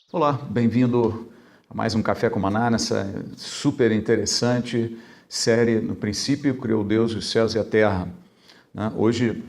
Olá, bem-vindo a mais um Café com Maná, nessa super interessante série No princípio criou Deus os céus e a terra. Hoje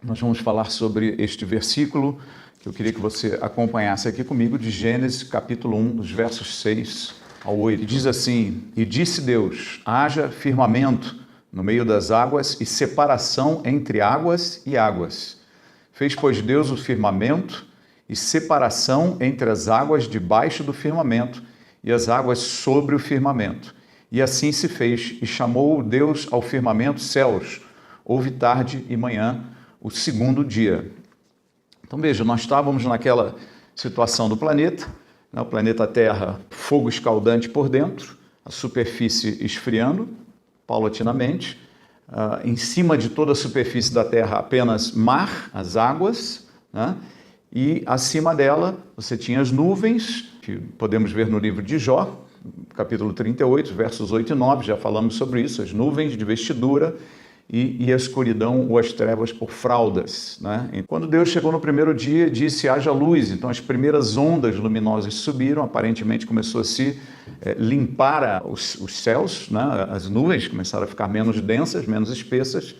nós vamos falar sobre este versículo que eu queria que você acompanhasse aqui comigo, de Gênesis capítulo 1, dos versos 6 ao 8. E diz assim: E disse Deus, haja firmamento no meio das águas e separação entre águas e águas. Fez, pois, Deus o firmamento e separação entre as águas debaixo do firmamento e as águas sobre o firmamento. E assim se fez, e chamou Deus ao firmamento céus. Houve tarde e manhã, o segundo dia. Então veja, nós estávamos naquela situação do planeta, o planeta Terra, fogo escaldante por dentro, a superfície esfriando paulatinamente, em cima de toda a superfície da Terra apenas mar, as águas, né? E acima dela você tinha as nuvens, que podemos ver no livro de Jó, capítulo 38, versos 8 e 9, já falamos sobre isso, as nuvens de vestidura e a escuridão ou as trevas por fraldas, né? E quando Deus chegou no primeiro dia, disse, haja luz, então as primeiras ondas luminosas subiram, aparentemente começou a se limpar os céus, né? As nuvens começaram a ficar menos densas, menos espessas,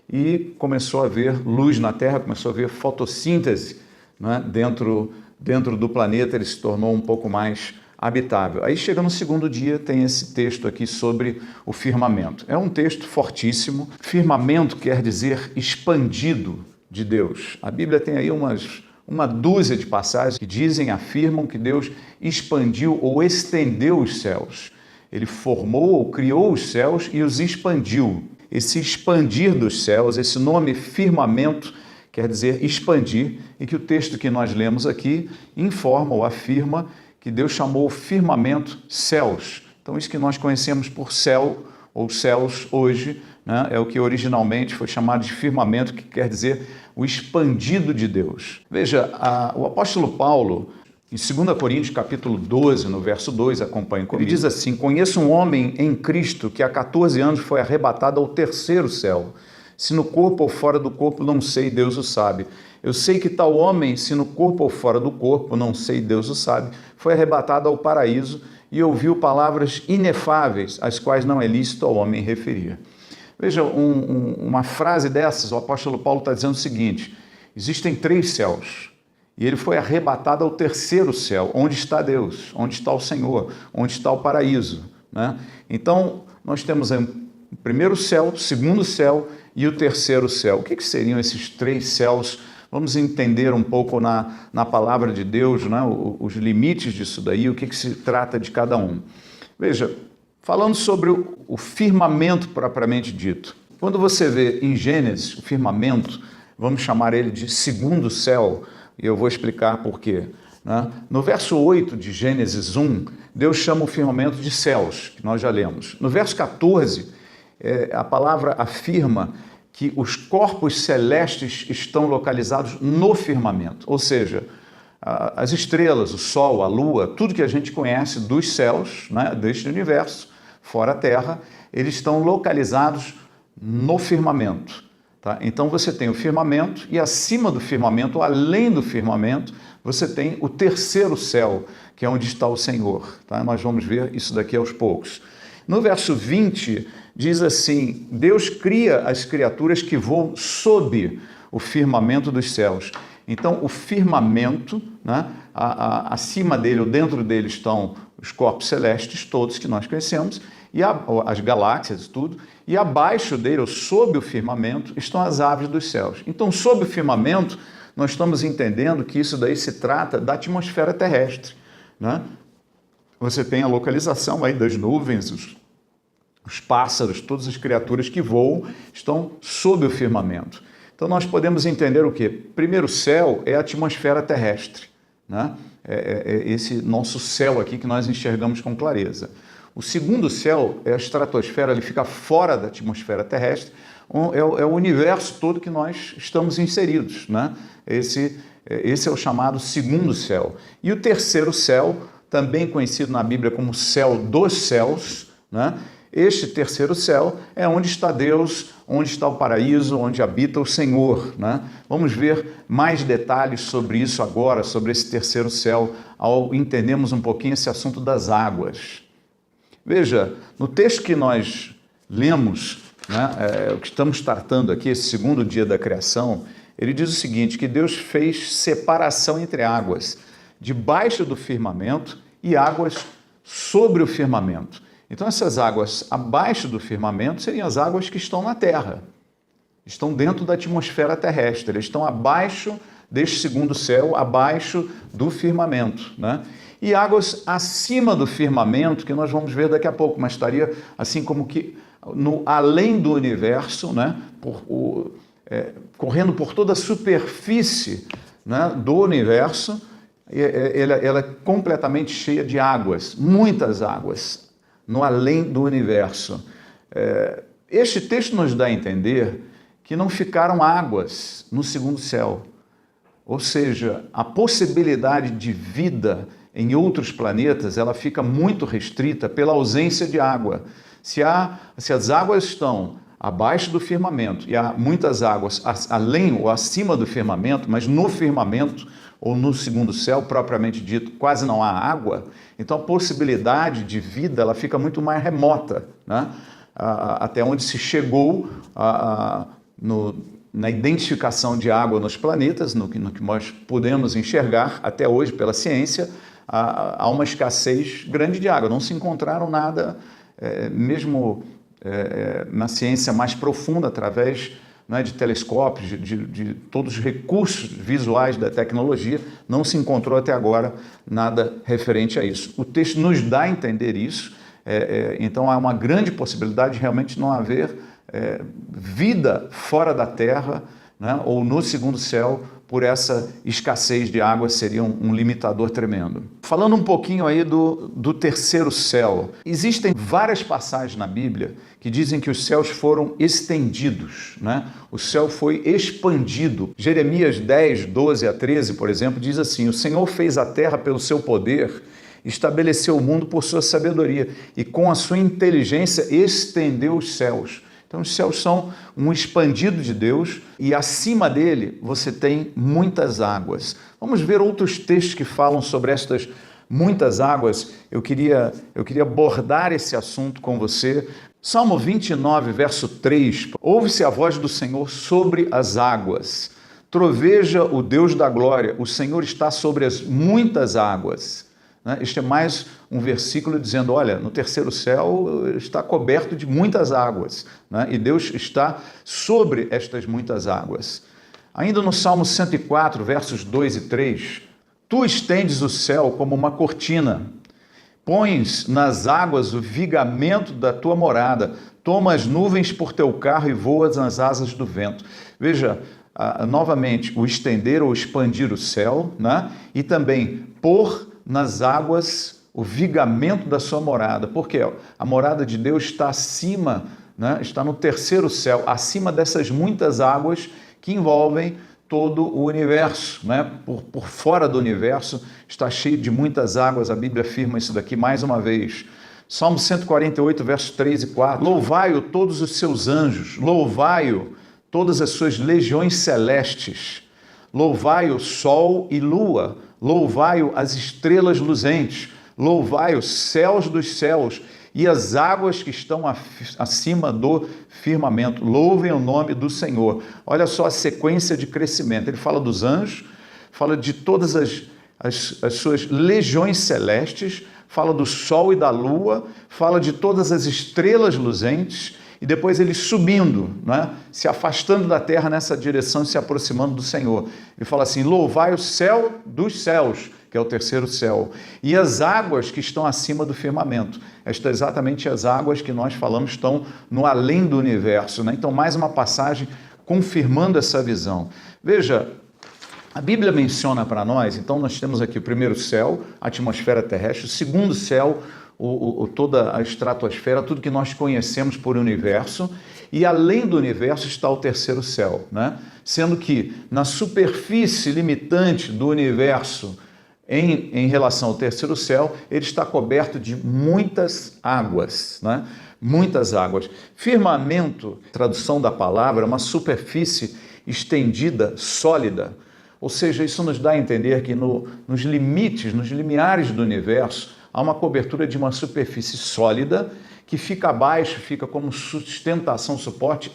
e começou a haver luz na Terra, começou a haver fotossíntese, né? Dentro do planeta ele se tornou um pouco mais habitável. Aí chega no segundo dia, tem esse texto aqui sobre o firmamento. É um texto fortíssimo. Firmamento quer dizer expandido de Deus. A Bíblia tem aí uma dúzia de passagens que afirmam que Deus expandiu ou estendeu os céus. Ele formou ou criou os céus e os expandiu. Esse expandir dos céus, esse nome firmamento, quer dizer expandir, e que o texto que nós lemos aqui informa ou afirma que Deus chamou o firmamento céus. Então isso que nós conhecemos por céu ou céus hoje, né, é o que originalmente foi chamado de firmamento, que quer dizer o expandido de Deus. Veja, o apóstolo Paulo, em 2 Coríntios capítulo 12, no verso 2, acompanhe comigo, ele diz assim: conheço um homem em Cristo que há 14 anos foi arrebatado ao terceiro céu. Se no corpo ou fora do corpo, não sei, Deus o sabe. Eu sei que tal homem, se no corpo ou fora do corpo, não sei, Deus o sabe, foi arrebatado ao paraíso e ouviu palavras inefáveis, as quais não é lícito ao homem referir. Veja, uma frase dessas, o apóstolo Paulo está dizendo o seguinte: existem 3 céus, e ele foi arrebatado ao terceiro céu, onde está Deus, onde está o Senhor, onde está o paraíso, né? Então, nós temos o primeiro céu, o segundo céu e o terceiro céu. O que seriam esses 3 céus? Vamos entender um pouco na palavra de Deus, né? Os limites disso daí, o que se trata de cada um. Veja, falando sobre o firmamento propriamente dito. Quando você vê em Gênesis o firmamento, vamos chamar ele de segundo céu, e eu vou explicar por quê, né? No verso 8 de Gênesis 1, Deus chama o firmamento de céus, que nós já lemos. No verso 14, a palavra afirma que os corpos celestes estão localizados no firmamento, ou seja, as estrelas, o sol, a lua, tudo que a gente conhece dos céus, né, deste universo, fora a Terra, eles estão localizados no firmamento. Tá? Então você tem o firmamento e acima do firmamento, além do firmamento, você tem o terceiro céu, que é onde está o Senhor. Tá? Nós vamos ver isso daqui aos poucos. No verso 20, diz assim: Deus cria as criaturas que voam sob o firmamento dos céus. Então, o firmamento, né, acima dele, ou dentro dele, estão os corpos celestes, todos que nós conhecemos, e as galáxias e tudo, e abaixo dele, ou sob o firmamento, estão as aves dos céus. Então, sob o firmamento, nós estamos entendendo que isso daí se trata da atmosfera terrestre, né? Você tem a localização aí das nuvens, os pássaros, todas as criaturas que voam estão sob o firmamento. Então nós podemos entender o quê? Primeiro céu é a atmosfera terrestre, né? É esse nosso céu aqui que nós enxergamos com clareza. O segundo céu é a estratosfera, ele fica fora da atmosfera terrestre, é o universo todo que nós estamos inseridos, né? Esse é o chamado segundo céu. E o terceiro céu, também conhecido na Bíblia como céu dos céus, né? Este terceiro céu é onde está Deus, onde está o paraíso, onde habita o Senhor, né? Vamos ver mais detalhes sobre isso agora, sobre esse terceiro céu, ao entendermos um pouquinho esse assunto das águas. Veja, no texto que nós lemos, né, o que estamos tratando aqui, esse segundo dia da criação, ele diz o seguinte, que Deus fez separação entre águas, debaixo do firmamento e águas sobre o firmamento. Então essas águas abaixo do firmamento seriam as águas que estão na terra, estão dentro da atmosfera terrestre, eles estão abaixo deste segundo céu, abaixo do firmamento, né? E águas acima do firmamento, que nós vamos ver daqui a pouco, mas estaria assim como que além do universo, né? Correndo por toda a superfície, né, do universo, ela é completamente cheia de águas, muitas águas, no além do universo. Este texto nos dá a entender que não ficaram águas no segundo céu, ou seja, a possibilidade de vida em outros planetas, ela fica muito restrita pela ausência de água. Se as águas estão abaixo do firmamento e há muitas águas além ou acima do firmamento, mas no firmamento ou no segundo céu, propriamente dito, quase não há água, então a possibilidade de vida ela fica muito mais remota, né? Até onde se chegou na identificação de água nos planetas, no que nós podemos enxergar até hoje pela ciência, há uma escassez grande de água. Não se encontraram nada, mesmo na ciência mais profunda, através, né, de telescópios, de todos os recursos visuais da tecnologia, não se encontrou até agora nada referente a isso. O texto nos dá a entender isso, então há uma grande possibilidade de realmente não haver vida fora da terra, né, ou no segundo céu, por essa escassez de água, seria um limitador tremendo. Falando um pouquinho aí do terceiro céu, existem várias passagens na Bíblia que dizem que os céus foram estendidos, né? O céu foi expandido. Jeremias 10, 12 a 13, por exemplo, diz assim, o Senhor fez a terra pelo seu poder, estabeleceu o mundo por sua sabedoria e com a sua inteligência estendeu os céus. Então os céus são um expandido de Deus e acima dele você tem muitas águas. Vamos ver outros textos que falam sobre estas muitas águas. Eu queria abordar esse assunto com você. Salmo 29, verso 3. Ouve-se a voz do Senhor sobre as águas. Troveja o Deus da glória. O Senhor está sobre as muitas águas. Este é mais um versículo dizendo, olha, no terceiro céu está coberto de muitas águas, né? E Deus está sobre estas muitas águas. Ainda no Salmo 104, versos 2 e 3, tu estendes o céu como uma cortina, pões nas águas o vigamento da tua morada, toma as nuvens por teu carro e voas nas asas do vento. Veja, novamente, o estender ou expandir o céu, né? E também pôr nas águas o vigamento da sua morada, porque a morada de Deus está acima, né, está no terceiro céu, acima dessas muitas águas que envolvem todo o universo, né? Por fora do universo está cheio de muitas águas, a Bíblia afirma isso daqui mais uma vez. Salmo 148, versos 3 e 4, louvai-o todos os seus anjos, louvai-o todas as suas legiões celestes, louvai-o sol e lua, louvai-o as estrelas luzentes, louvai os céus dos céus e as águas que estão acima do firmamento. Louvem o nome do Senhor. Olha só a sequência de crescimento. Ele fala dos anjos, fala de todas as suas legiões celestes, fala do sol e da lua, fala de todas as estrelas luzentes, e depois ele subindo, né? Se afastando da terra nessa direção e se aproximando do Senhor. Ele fala assim, louvai o céu dos céus, que é o terceiro céu, e as águas que estão acima do firmamento. Estas exatamente as águas que nós falamos estão no além do universo, né? Então mais uma passagem confirmando essa visão. Veja, a Bíblia menciona para nós, então nós temos aqui o primeiro céu, a atmosfera terrestre, o segundo céu, toda a estratosfera, tudo que nós conhecemos por universo, e além do universo está o terceiro céu, né? Sendo que na superfície limitante do universo, em relação ao terceiro céu, ele está coberto de muitas águas, né? muitas águas. Firmamento, tradução da palavra, é uma superfície estendida, sólida. Ou seja, isso nos dá a entender que nos limites, nos limiares do universo, há uma cobertura de uma superfície sólida que fica abaixo, fica como sustentação, suporte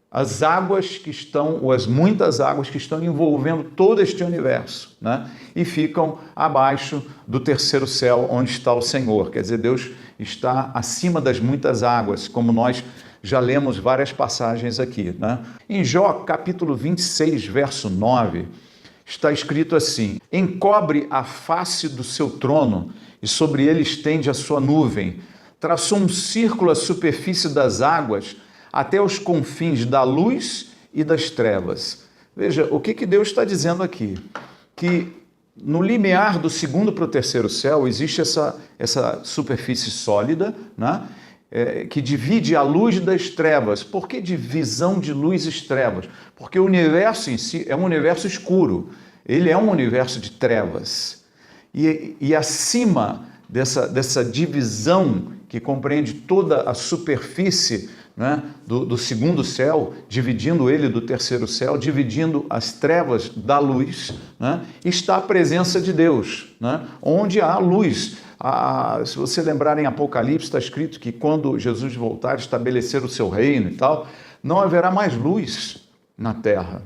às águas que estão, ou as muitas águas que estão envolvendo todo este universo, né? E ficam abaixo do terceiro céu, onde está o Senhor. Quer dizer, Deus está acima das muitas águas, como nós já lemos várias passagens aqui, né? Em Jó, capítulo 26, verso 9, está escrito assim: encobre a face do seu trono e sobre ele estende a sua nuvem. Traçou um círculo à superfície das águas até os confins da luz e das trevas. Veja, o que Deus está dizendo aqui? Que no limiar do segundo para o terceiro céu existe essa superfície sólida, né? Que divide a luz das trevas. Por que divisão de luz e trevas? Porque o universo em si é um universo escuro, ele é um universo de trevas. E acima dessa divisão que compreende toda a superfície, né, do segundo céu, dividindo ele do terceiro céu, dividindo as trevas da luz, né, está a presença de Deus, né, onde há luz. Se você lembrar em Apocalipse, está escrito que quando Jesus voltar, estabelecer o seu reino e tal, não haverá mais luz na terra,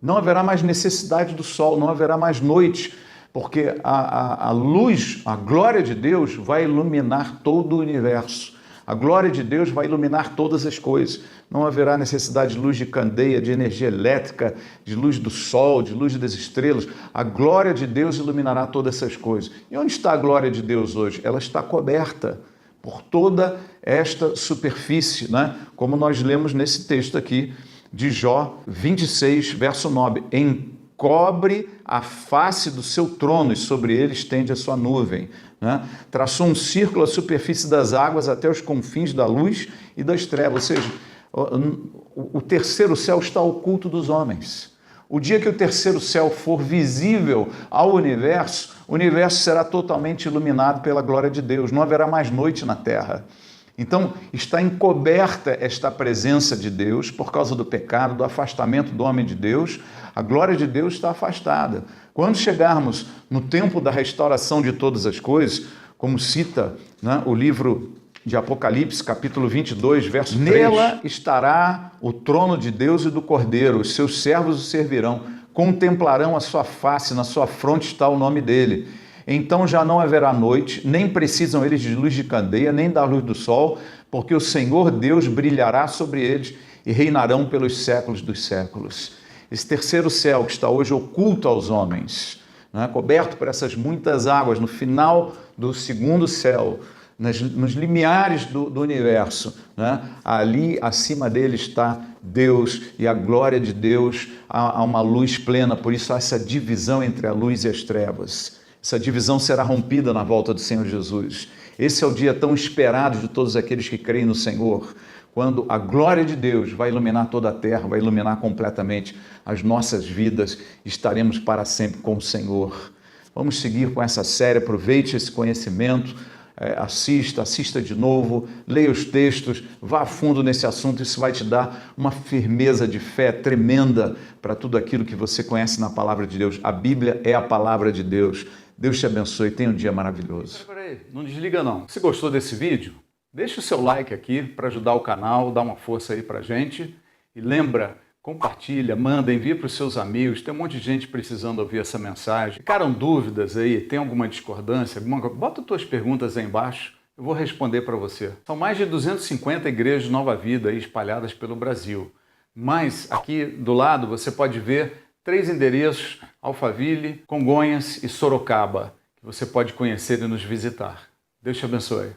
não haverá mais necessidade do sol, não haverá mais noite, porque a luz, a glória de Deus vai iluminar todo o universo. A glória de Deus vai iluminar todas as coisas. Não haverá necessidade de luz de candeia, de energia elétrica, de luz do sol, de luz das estrelas. A glória de Deus iluminará todas essas coisas. E onde está a glória de Deus hoje? Ela está coberta por toda esta superfície, né? Como nós lemos nesse texto aqui de Jó 26, verso 9. Encobre a face do seu trono e sobre ele estende a sua nuvem. Né? Traçou um círculo à superfície das águas até os confins da luz e das trevas. Ou seja, o terceiro céu está oculto dos homens. O dia que o terceiro céu for visível ao universo, o universo será totalmente iluminado pela glória de Deus. Não haverá mais noite na terra. Então, está encoberta esta presença de Deus por causa do pecado, do afastamento do homem de Deus. A glória de Deus está afastada. Quando chegarmos no tempo da restauração de todas as coisas, como cita, né, o livro de Apocalipse, capítulo 22, verso 3. Nela estará o trono de Deus e do Cordeiro, os seus servos o servirão, contemplarão a sua face, na sua fronte está o nome dele. Então já não haverá noite, nem precisam eles de luz de candeia, nem da luz do sol, porque o Senhor Deus brilhará sobre eles e reinarão pelos séculos dos séculos. Esse terceiro céu que está hoje oculto aos homens, né, coberto por essas muitas águas, no final do segundo céu, nos limiares do universo, né, ali acima dele está Deus e a glória de Deus, há uma luz plena, por isso há essa divisão entre a luz e as trevas. Essa divisão será rompida na volta do Senhor Jesus. Esse é o dia tão esperado de todos aqueles que creem no Senhor, quando a glória de Deus vai iluminar toda a terra, vai iluminar completamente as nossas vidas, estaremos para sempre com o Senhor. Vamos seguir com essa série, aproveite esse conhecimento, assista de novo, leia os textos, vá a fundo nesse assunto, isso vai te dar uma firmeza de fé tremenda para tudo aquilo que você conhece na palavra de Deus. A Bíblia é a palavra de Deus. Deus te abençoe, tenha um dia maravilhoso. Peraí, não desliga não. Se gostou desse vídeo, deixa o seu like aqui para ajudar o canal, dá uma força aí pra gente. E lembra, compartilha, manda, envia para os seus amigos, tem um monte de gente precisando ouvir essa mensagem. Ficaram dúvidas aí, tem alguma discordância, bota tuas perguntas aí embaixo, eu vou responder para você. São mais de 250 igrejas de Nova Vida aí espalhadas pelo Brasil. Mas aqui do lado você pode ver 3 endereços: Alphaville, Congonhas e Sorocaba, que você pode conhecer e nos visitar. Deus te abençoe.